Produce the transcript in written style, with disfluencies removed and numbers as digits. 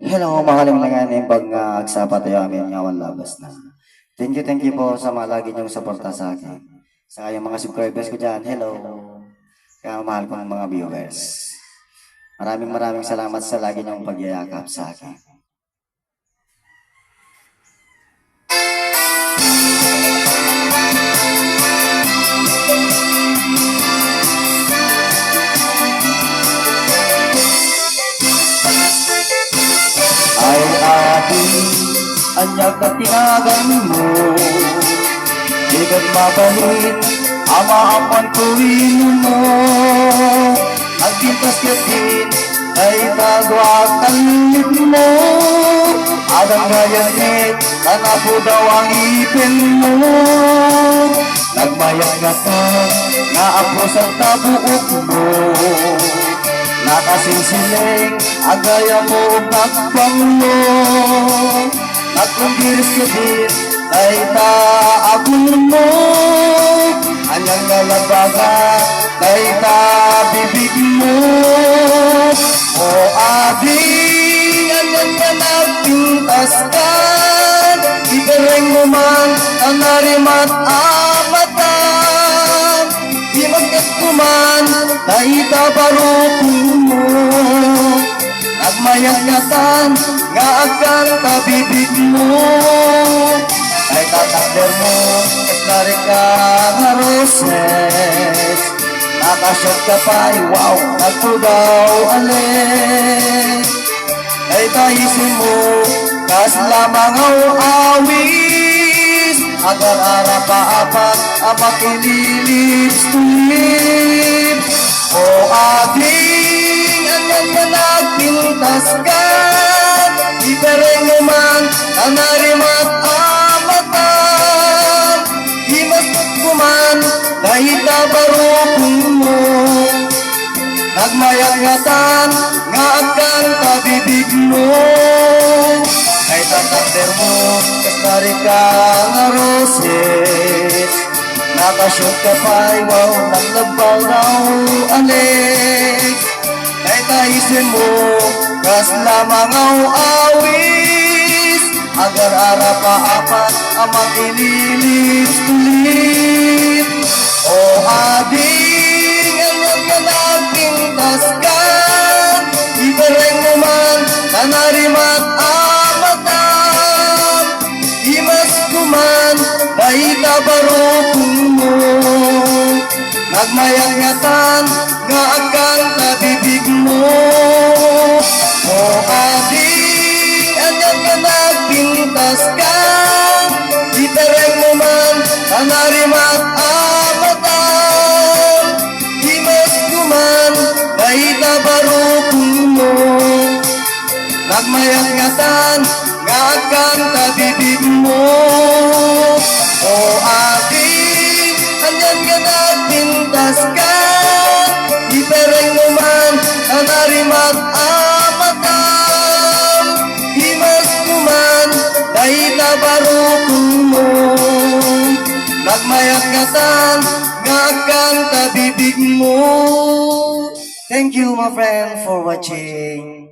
Hello, mga kalimlangan yung pag agsapat tayo amin ngawan labas na. Thank you po sa mga lagi niyong suporta sa akin. Sa kayong mga subscribers ko dyan, hello. Kaya mahal ko ng mga viewers. Maraming salamat sa lagi niyong pagyayakap sa akin. Ay ating anyag na tinagan mo, Digat mabalit, ama apan tuwin mo. Ang pintas katin ay tagwakan mo. Adang gayanit, tanapo daw ang ipin mo. Nagmayag nga ka, nga ako sa tabuok mo. Nakasinsiling, agaya mo nagpang mo. Nagkumbiris ka din, ay taabon mo. Anyang nalabaga, ay tabibig mo. O ading, anyang na nagpintas ka. Ikareng mo man, anarimat amatan. Di magkatuman, ay tabarokon mo. Nagmayagatan, nga agang tabibig mo. Ay tatakder mo, esnari ka nga roses. Nakasyot ka pa'y wow, nagtudaw alis. Ay tahisin mo, kas lamang ang awis. Agar arap paapat, amak ililips to lips. O ating, anyan na nagpintas ka. Ipereng mo man, nanarimat amatan. Himas kuman, dahil tabarokon mo. Nagmayagatan, nga agang tabibig mo. Ay tatakder mo, kasari ka nga roses. Nakasyot ka pa'y wow, naglabaw daw alex. Ay tahisin mo, kas lamang ang awis. Agar arap paapat, amak ililips tulit. O ading, anyang ka nagpintas ka. Ibareng mo man, nanarimat amatan. Himas kuman, dahil tabarokon mo. Nagmayagatan, nga agang tabibig mo. O ading, anyang ka nagpintas ka. Itareng mo man, nanarimat amatan. Himas kuman, dahil tabarokon mo. Nagmayagatan, nga agang tabibig mo. O ating, anyan ka nagpintas ka. Ipereng mo man, nanarimat amatan. Himas kuman, dahil tabarokon mo. Nagmayagatan, nga agang tabibig mo. Thank you, my friend, for watching.